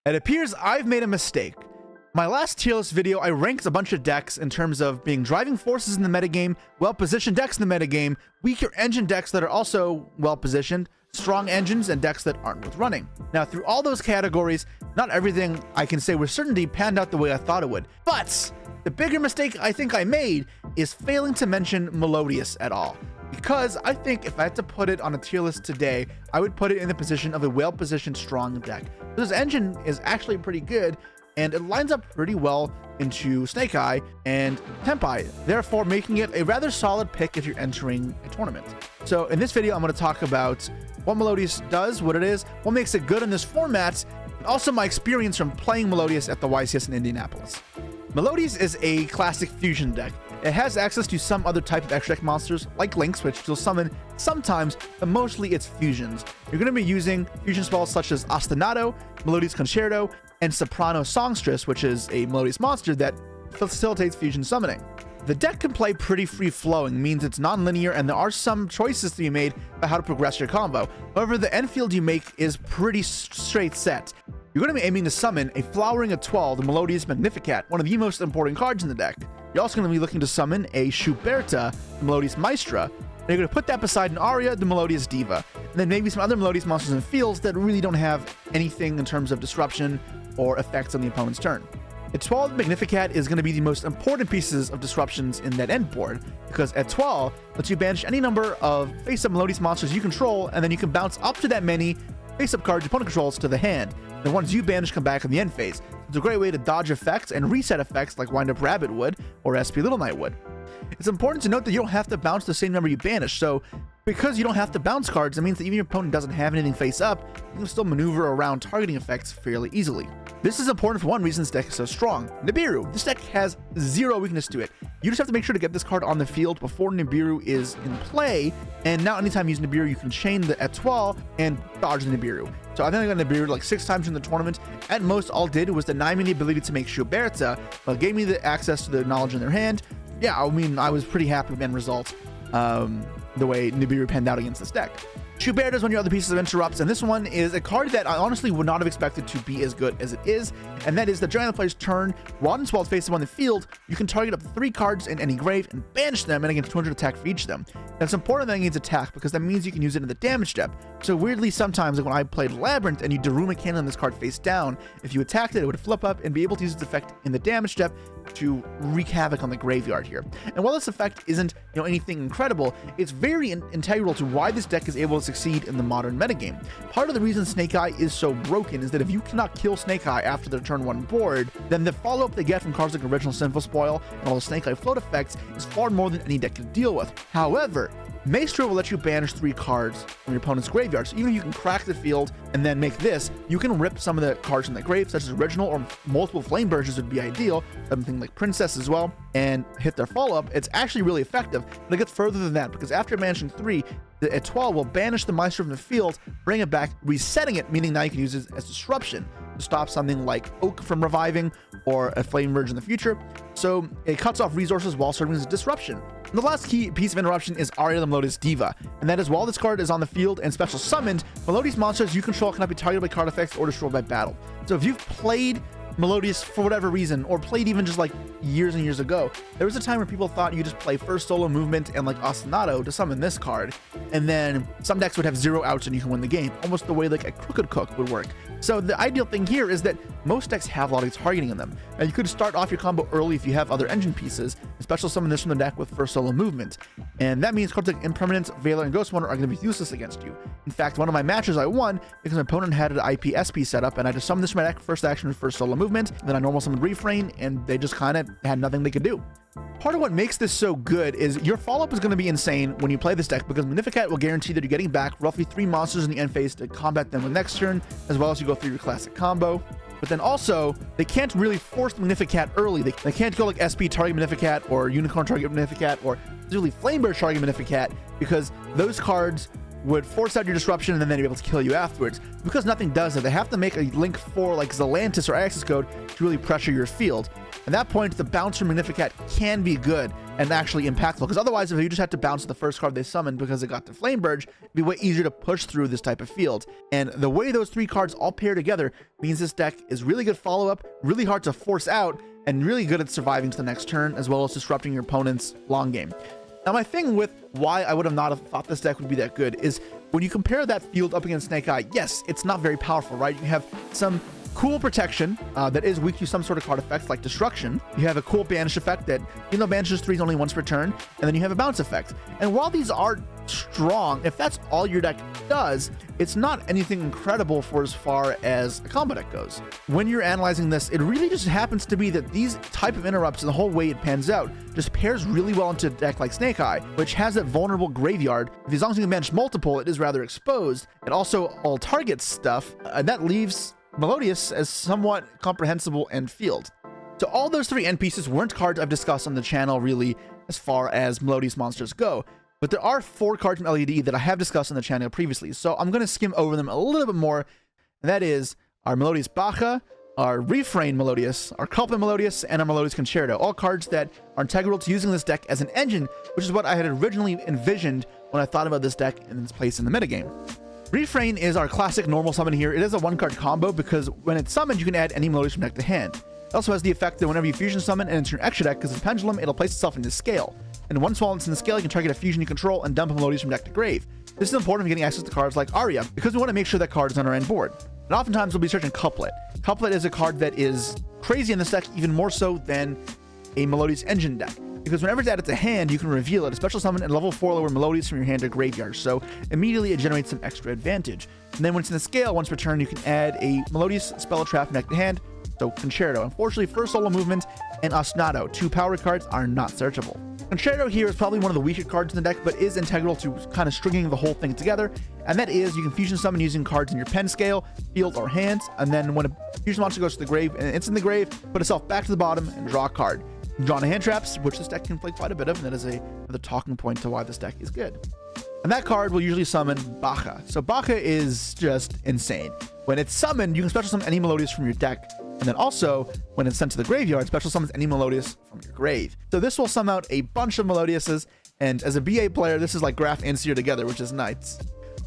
It appears I've made a mistake. My last tier list video, I ranked a bunch of decks in terms of being driving forces in the metagame, well-positioned decks in the metagame, weaker engine decks that are also well-positioned, strong engines, and decks that aren't worth running. Now, through all those categories, not everything I can say with certainty panned out the way I thought it would. But the bigger mistake I think I made is failing to mention Melodious at all. Because I think if I had to put it on a tier list today, I would put it in the position of a well-positioned strong deck. This engine is actually pretty good, and it lines up pretty well into Snake Eye and Tempai, therefore making it a rather solid pick if you're entering a tournament. So in this video, I'm going to talk about what Melodious does, what it is, what makes it good in this format, and also my experience from playing Melodious at the YCS in Indianapolis. Melodious is a classic fusion deck. It has access to some other type of extra deck monsters, like Lynx, which you'll summon sometimes, but mostly it's fusions. You're going to be using fusion spells such as Ostinato, Melodious Concerto, and Soprano Songstress, which is a Melodious monster that facilitates fusion summoning. The deck can play pretty free-flowing, means it's non-linear, and there are some choices to be made about how to progress your combo. However, the end field you make is pretty straight set. You're going to be aiming to summon a Flowering Etoile, the Melodious Magnificat, one of the most important cards in the deck. You're also going to be looking to summon a Schuberta, the Melodious Maestra, and you're going to put that beside an Aria, the Melodious Diva, and then maybe some other Melodious monsters in fields that really don't have anything in terms of disruption or effects on the opponent's turn. Etoile Magnificat is going to be the most important pieces of disruptions in that end board, because Etoile lets you banish any number of face-up Melodious monsters you control, and then you can bounce up to that many face-up cards your opponent controls to the hand. The ones you banish come back in the end phase. It's a great way to dodge effects and reset effects like Wind Up Rabbit would, or SP Little Knight would. It's important to note that you don't have to bounce the same number you banish, so because you don't have to bounce cards, it means that even your opponent doesn't have anything face up, you can still maneuver around targeting effects fairly easily. This is important for one reason this deck is so strong. Nibiru. This deck has zero weakness to it. You just have to make sure to get this card on the field before Nibiru is in play, and now anytime you use Nibiru, you can chain the Etoile and dodge the Nibiru. So I think I got Nibiru like 6 times in the tournament. At most, all it did was deny me the ability to make Schuberta, but gave me the access to the knowledge in their hand. Yeah, I mean, I was pretty happy with the end result, the way Nibiru panned out against this deck. Schuberta is one of your other pieces of interrupts, and this one is a card that I honestly would not have expected to be as good as it is, and that is that during the player's turn, Rod and Swald face up on the field, you can target up to 3 cards in any grave and banish them, and against 200 attack for each of them. That's important that it needs attack, because that means you can use it in the damage step. So weirdly, sometimes, like when I played Labyrinth and you Daruma Cannon on this card face down, if you attacked it, it would flip up and be able to use its effect in the damage step to wreak havoc on the graveyard here. And while this effect isn't, anything incredible, it's very integral to why this deck is able to succeed in the modern metagame. Part of the reason Snake Eye is so broken is that if you cannot kill Snake Eye after their turn 1 board, then the follow-up they get from cards like Original Sinful Spoil and all the Snake Eye float effects is far more than any deck can deal with. However, Maestro will let you banish 3 cards from your opponent's graveyard, so even if you can crack the field and then make this, you can rip some of the cards from the grave, such as Original or multiple Flame Bursts would be ideal, something like Princess as well, and hit their follow-up. It's actually really effective, but it gets further than that, because after banishing 3, the Etoile will banish the Maestro from the field, bring it back, resetting it, meaning now you can use it as disruption to stop something like Oak from reviving or a Flame Merge in the future. So it cuts off resources while serving as a disruption. And the last key piece of interruption is Aria the Melodious Diva, and that is while this card is on the field and special summoned, Melodious monsters you control cannot be targeted by card effects or destroyed by battle. So if you've played Melodious for whatever reason, or played even just like years and years ago, there was a time where people thought you just play first solo movement and like Ostinato to summon this card, and then some decks would have 0 outs and you can win the game, almost the way like a Crooked Cook would work. So the ideal thing here is that most decks have a lot of targeting in them. Now you could start off your combo early if you have other engine pieces, and special summon this from the deck with first solo movement. And that means cards like Impermanence, Veiler, and Ghost Wonder are going to be useless against you. In fact, one of my matches I won because my opponent had an IP SP setup, and I just summoned this from my deck first action with first solo movement, and then I normal summoned Refrain, and they just kind of had nothing they could do. Part of what makes this so good is your follow-up is going to be insane when you play this deck, because Magnificat will guarantee that you're getting back roughly 3 monsters in the end phase to combat them with next turn, as well as you go through your classic combo. But then also, they can't really force Magnificat early. They can't go like SP target Magnificat or Unicorn target Magnificat or really Flamebird target Magnificat, because those cards would force out your disruption and then they'd be able to kill you afterwards. Because nothing does it, they have to make a link for like Zelantis or Access Code to really pressure your field. At that point, the bounce from Magnificat can be good, and actually impactful. Because otherwise, if you just had to bounce the first card they summoned because it got the Flame Burge, it'd be way easier to push through this type of field. And the way those 3 cards all pair together means this deck is really good follow-up, really hard to force out, and really good at surviving to the next turn, as well as disrupting your opponent's long game. Now, my thing with why I would have not have thought this deck would be that good is when you compare that field up against Snake Eye, yes, it's not very powerful, right? You have some cool protection that is weak to some sort of card effects like Destruction. You have a cool Banish effect that, even though Banish is 3 is only once per turn, and then you have a Bounce effect. And while these are strong, if that's all your deck does, it's not anything incredible for as far as a combo deck goes. When you're analyzing this, it really just happens to be that these type of interrupts and the whole way it pans out just pairs really well into a deck like Snake Eye, which has that vulnerable graveyard. As long as you can manage multiple, it is rather exposed. It also all targets stuff, and that leaves Melodious as somewhat comprehensible and field. So all those 3 end pieces weren't cards I've discussed on the channel really as far as Melodious monsters go, but there are 4 cards from LED that I have discussed on the channel previously, so I'm going to skim over them a little bit more, and that is our Melodious Baja, our Refrain Melodious, our Culprit Melodious, and our Melodious Concerto, all cards that are integral to using this deck as an engine, which is what I had originally envisioned when I thought about this deck and its place in the metagame. Refrain is our classic normal summon here. It is a 1-card combo because when it's summoned, you can add any Melodious from deck to hand. It also has the effect that whenever you fusion summon and it's your extra deck, because it's a pendulum, it'll place itself into scale. And once while it's in the scale, you can target a fusion you control and dump a Melodious from deck to grave. This is important for getting access to cards like Aria, because we want to make sure that card is on our end board. And oftentimes we'll be searching Couplet. Couplet is a card that is crazy in this deck, even more so than a Melodious engine deck. Because whenever it's added to hand, you can reveal it, a special summon, and level 4 lower Melodious from your hand to graveyard, so immediately it generates some extra advantage. And then when it's in the scale, once per turn, you can add a Melodious spell trap from deck to hand, so Concerto. Unfortunately, first solo movement and Ostinato, 2 power cards, are not searchable. Concerto here is probably one of the weaker cards in the deck, but is integral to kind of stringing the whole thing together, and that is you can fusion summon using cards in your pen scale, field, or hands, and then when a fusion monster goes to the grave and it's in the grave, put itself back to the bottom and draw a card. Draw hand traps, which this deck can play quite a bit of, and that is another talking point to why this deck is good. And that card will usually summon Baja. So Baja is just insane. When it's summoned, you can special summon any Melodious from your deck, and then also, when it's sent to the graveyard, special summons any Melodious from your grave. So this will sum out a bunch of Melodiouses, and as a BA player, this is like Graph and Seer together, which is nice.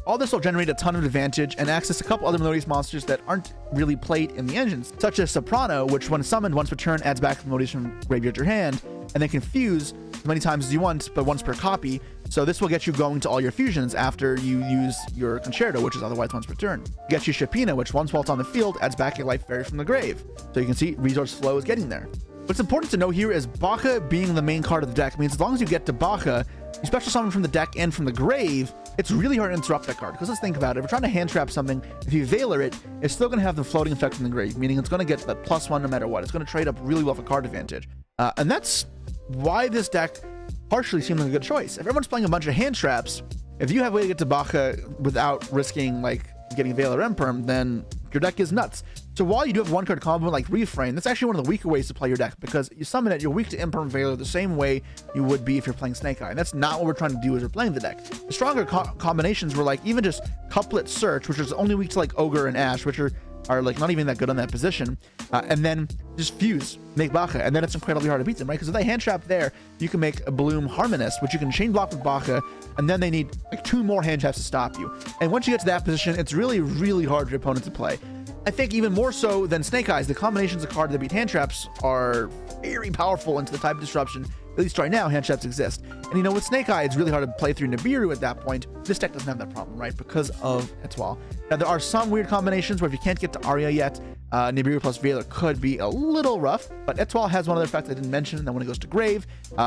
All this will generate a ton of advantage and access a couple other Melodious monsters that aren't really played in the engines, such as Soprano, which when summoned once per turn adds back Melodious from graveyard to your hand, and then can fuse as many times as you want, but once per copy. So this will get you going to all your fusions after you use your Concerto, which is otherwise once per turn. Get you Shapina, which once while it's on the field adds back a Life Fairy from the grave. So you can see resource flow is getting there. What's important to know here is Baja being the main card of the deck means as long as you get to Baja, you special summon from the deck and from the grave, it's really hard to interrupt that card. Because let's think about it. If we're trying to hand trap something, if you Veiler it, it's still going to have the floating effect from the grave, meaning it's going to get that +1 no matter what. It's going to trade up really well for card advantage. And that's why this deck partially seemed like a good choice. If everyone's playing a bunch of hand traps, if you have a way to get to Baja without risking like getting Veiler Imperm, then your deck is nuts. So while you do have 1-card combo like Refrain, that's actually one of the weaker ways to play your deck, because you summon it, you're weak to Imperm Veiler the same way you would be if you're playing Snake Eye. And that's not what we're trying to do as we're playing the deck. The stronger combinations were like even just Couplet Search, which is only weak to like Ogre and Ash, which are like not even that good on that position, and then just fuse, make Baja, and then it's incredibly hard to beat them, right? Because with that hand trap there, you can make a Bloom Harmonist, which you can chain block with Baja, and then they need like 2 more hand traps to stop you. And once you get to that position, it's really, really hard for your opponent to play. I think even more so than Snake Eyes, the combinations of cards that beat hand traps are very powerful into the type of disruption. At least right now, hand traps exist. And you know, with Snake Eye, it's really hard to play through Nibiru at that point. This deck doesn't have that problem, right? Because of Etoile. Now, there are some weird combinations where if you can't get to Aria yet, Nibiru plus Veiler could be a little rough, but Etoile has one other effect I didn't mention, that when it goes to grave,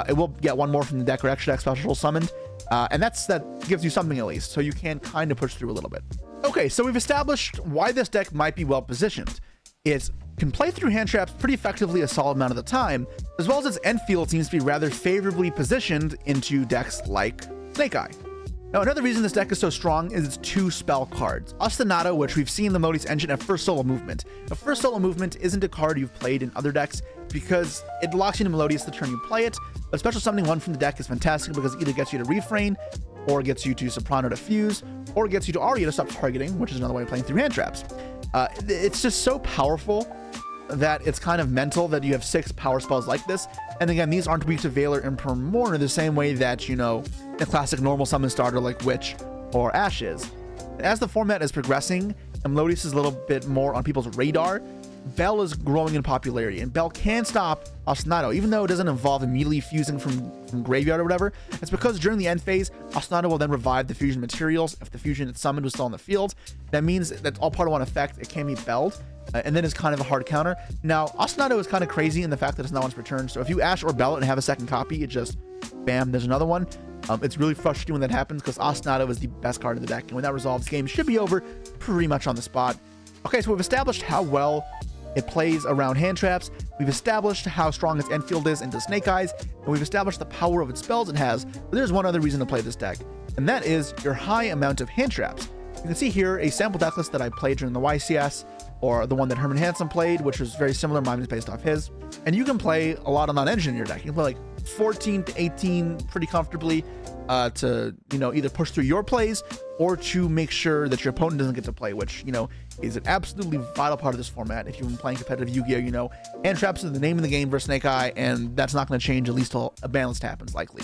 it will get 1 more from the deck or extra deck special summoned, and that gives you something at least, so you can kind of push through a little bit. Okay, so we've established why this deck might be well positioned. It can play through hand traps pretty effectively a solid amount of the time, as well as its end field seems to be rather favorably positioned into decks like Snake Eye. Now, another reason this deck is so strong is its 2 spell cards. Ostinato, which we've seen in the Melodious engine at first solo movement. Now, first solo movement isn't a card you've played in other decks because it locks you into Melodious the turn you play it, but special summoning 1 from the deck is fantastic because it either gets you to Refrain, or gets you to Soprano to fuse, or gets you to Aria to stop targeting, which is another way of playing through hand traps. It's just so powerful that it's kind of mental that you have 6 power spells like this, And again, these aren't weak to Valor and Primordial the same way that, you know, a classic normal summon starter like Witch or Ash is. As the format is progressing and Melodious is a little bit more on people's radar, Bell is growing in popularity, and Bell can stop Ostinato, even though it doesn't involve immediately fusing from graveyard or whatever. It's because during the end phase, Ostinato will then revive the fusion materials if the fusion it summoned was still in the field. That means that's all part of one effect. It can be belled, and then it's kind of a hard counter. Now, Ostinato is kind of crazy in the fact that it's not once per turn, so if you Ash or Bell it and have a second copy, it just, bam, there's another one. It's really frustrating when that happens because Ostinato is the best card in the deck, and when that resolves, the game should be over pretty much on the spot. Okay, so we've established how well it plays around hand traps, we've established how strong its end field is into Snake Eyes, and we've established the power of its spells it has. But there's one other reason to play this deck, and that is your high amount of hand traps. You can see here a sample deck list that I played during the YCS, or the one that Herman Hansen played, which was very similar, mine was based off his. And you can play a lot of non-engine in your deck. You can play like 14 to 18 pretty comfortably to, you know, either push through your plays or to make sure that your opponent doesn't get to play, which, you know, is an absolutely vital part of this format. If you've been playing competitive Yu-Gi-Oh, you know, hand traps are the name of the game versus Snake Eye, and that's not going to change at least till a balanced happens, likely.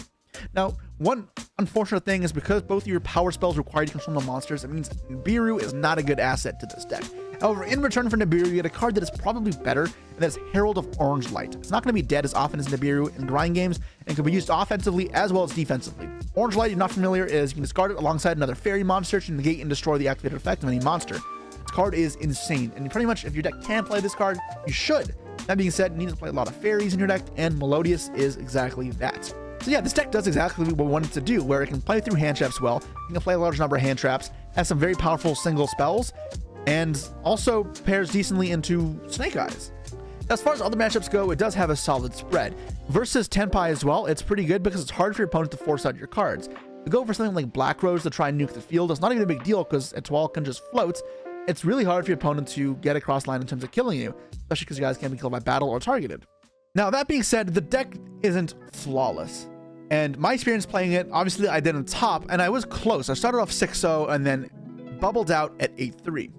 Now, one unfortunate thing is because both of your power spells require you to control the monsters, it means Nibiru is not a good asset to this deck. However, in return for Nibiru, you get a card that is probably better, and that's Herald of Orange Light. It's not going to be dead as often as Nibiru in grind games, and can be used offensively as well as defensively. Orange Light, if you're not familiar, is you can discard it alongside another fairy monster to negate and destroy the activated effect of any monster. This card is insane, and pretty much if your deck can play this card, you should. That being said, you need to play a lot of fairies in your deck, and Melodious is exactly that. So yeah, this deck does exactly what we want it to do, where it can play through hand traps well, you can play a large number of hand traps, has some very powerful single spells, and also pairs decently into Snake Eyes. As far as other matchups go, it does have a solid spread. Versus Tenpai as well, it's pretty good because it's hard for your opponent to force out your cards. To go for something like Black Rose to try and nuke the field, it's not even a big deal because Etoile can just float. It's really hard for your opponent to get across line in terms of killing you, especially because you guys can't be killed by battle or targeted. Now, that being said, the deck isn't flawless. And my experience playing it, obviously I did on top, and I was close. I started off 6-0 and then bubbled out at 8-3.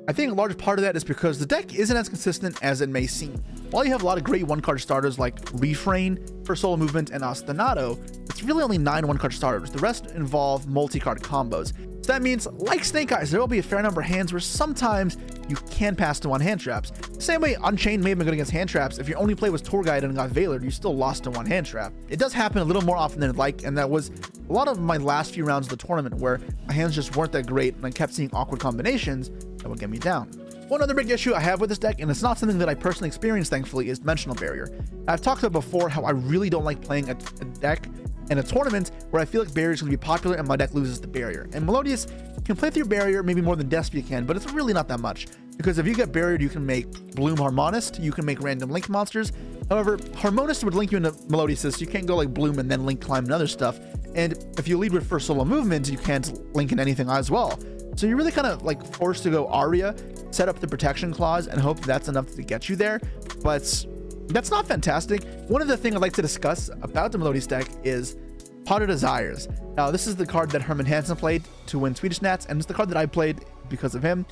I think a large part of that is because the deck isn't as consistent as it may seem. While you have a lot of great one-card starters like Refrain for solo movement and Ostinato, it's really only 9 one-card starters. The rest involve multi-card combos. So that means, like Snake Eyes, there will be a fair number of hands where sometimes you can pass to one hand traps. The same way Unchained may have been good against hand traps. If your only play was Tour Guide and got Valor, you still lost to one hand trap. It does happen a little more often than I'd like, and that was a lot of my last few rounds of the tournament where my hands just weren't that great and I kept seeing awkward combinations that would get me down. One other big issue I have with this deck, and it's not something that I personally experienced thankfully, is Dimensional Barrier. I've talked about before how I really don't like playing a deck in a tournament where I feel like Barrier is going to be popular and my deck loses the Barrier. And Melodious can play through Barrier maybe more than Despia can, but it's really not that much. Because if you get Barriered, you can make Bloom Harmonist, you can make random Link monsters. However, Harmonist would link you into Melodious, so you can't go like Bloom and then Link Climb and other stuff. And if you lead with first solo movement, you can't link in anything as well. So you're really kind of like forced to go Aria, set up the protection clause, and hope that's enough to get you there. But that's not fantastic. One of the things I'd like to discuss about the Melodious deck is Pot of Desires. Now, this is the card that Herman Hansen played to win Swedish Nats, and it's the card that I played because of him.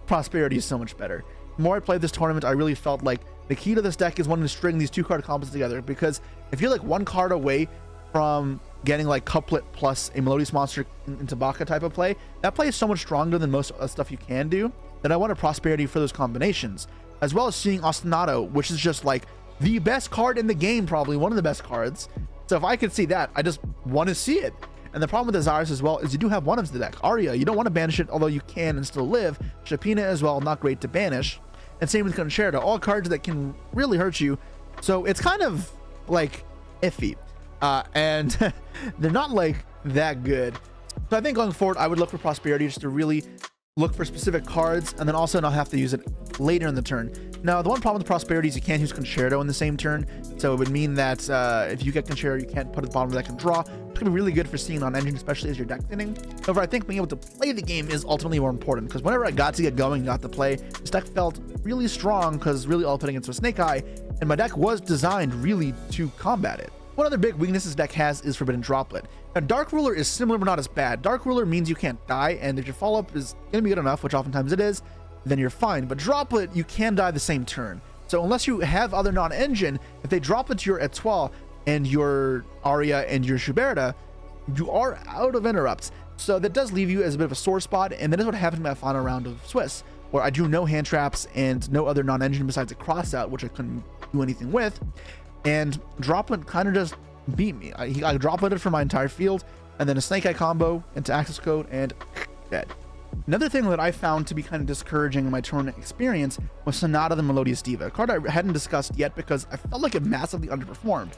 Prosperity is so much better. The more I played this tournament, I really felt like the key to this deck is wanting to string these 2-card combos together, because if you're like 1 card away from getting like Couplet plus a Melodious monster into Baka type of play, that play is so much stronger than most stuff you can do, that I wanted Prosperity for those combinations, as well as seeing Ostinato, which is just like the best card in the game, probably one of the best cards. So if I could see that, I just want to see it. And the problem with Desires as well is you do have one of the deck. Arya, you don't want to banish it, although you can and still live. Shapina as well, not great to banish. And same with Concerto, all cards that can really hurt you. So it's kind of like iffy. And they're not like that good. So I think going forward, I would look for Prosperity just to really look for specific cards and then also not have to use it later in the turn. Now, the one problem with Prosperity is you can't use Concerto in the same turn, so it would mean that if you get Concerto, you can't put it at the bottom of the deck and draw. It's going to be really good for seeing on engine, especially as you're deck thinning. However, I think being able to play the game is ultimately more important, because whenever I got to get going, got to play, this deck felt really strong because really all putting into a Snake Eye, and my deck was designed really to combat it. One other big weakness this deck has is Forbidden Droplet. Now, Dark Ruler is similar but not as bad. Dark Ruler means you can't die, and if your follow-up is going to be good enough, which oftentimes it is, then you're fine. But Droplet, you can die the same turn. So unless you have other non-engine, if they drop into your Etoile and your Aria and your Schuberta, you are out of interrupts. So that does leave you as a bit of a sore spot, and that is what happened in my final round of Swiss, where I drew no hand traps and no other non-engine besides a crossout, which I couldn't do anything with, and Droplet kind of just beat me. I dropletted for my entire field, and then a Snake Eye combo into Access Code, and dead. Another thing that I found to be kind of discouraging in my tournament experience was Sonata the Melodious Diva, a card I hadn't discussed yet because I felt like it massively underperformed.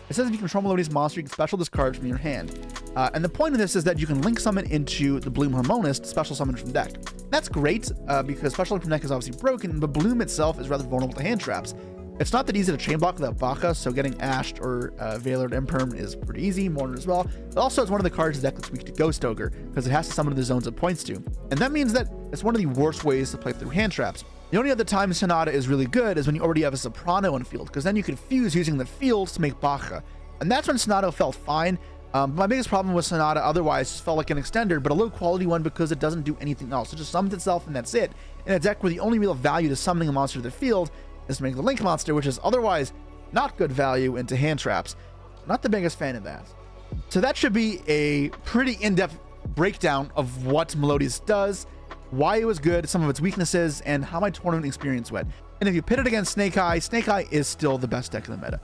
It says if you control Melodious monster, you can special this card from your hand. And the point of this is that you can link summon into the Bloom Harmonist, special summon from deck. That's great because special from deck is obviously broken, but Bloom itself is rather vulnerable to hand traps. It's not that easy to chain block without Baka, so getting Ashed or Veilored Imperm is pretty easy, Mortar as well. But also, it's one of the cards in the deck that's weak to Ghost Ogre, because it has to summon to the zones it points to. And that means that it's one of the worst ways to play through hand traps. The only other time Sonata is really good is when you already have a Soprano in field, because then you can fuse using the fields to make Baka. And that's when Sonata felt fine. My biggest problem with Sonata otherwise just felt like an extender, but a low quality one because it doesn't do anything else. It just summons itself and that's it. In a deck where the only real value to summoning a monster to the field is to make the Link monster, which is otherwise not good value, into hand traps. Not the biggest fan of that. So that should be a pretty in-depth breakdown of what Melodious does, why it was good, some of its weaknesses, and how my tournament experience went. And if you pit it against Snake Eye is still the best deck in the meta.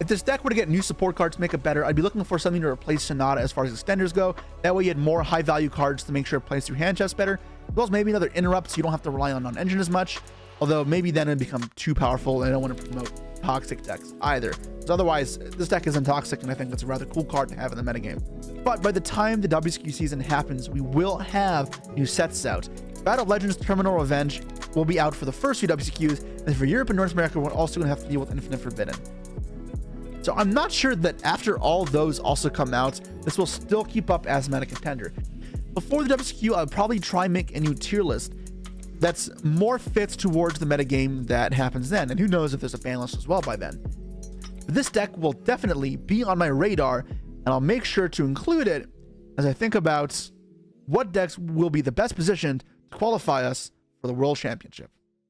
If this deck were to get new support cards to make it better, I'd be looking for something to replace Sonata as far as extenders go. That way you had more high value cards to make sure it plays through hand chests better, as well as maybe another interrupt so you don't have to rely on non-engine as much. Although maybe then it'd become too powerful and I don't want to promote toxic decks either. Because otherwise, this deck isn't toxic and I think it's a rather cool card to have in the metagame. But by the time the WSQ season happens, we will have new sets out. Battle of Legends Terminal Revenge will be out for the first few WCQs, and for Europe and North America, we're also going to have to deal with Infinite Forbidden. So I'm not sure that after all those also come out, this will still keep up as a meta contender. Before the WCQ, I would probably try and make a new tier list that's more fits towards the metagame that happens then, and who knows if there's a ban list as well by then. But this deck will definitely be on my radar, and I'll make sure to include it as I think about what decks will be the best positioned to qualify us for the World Championship.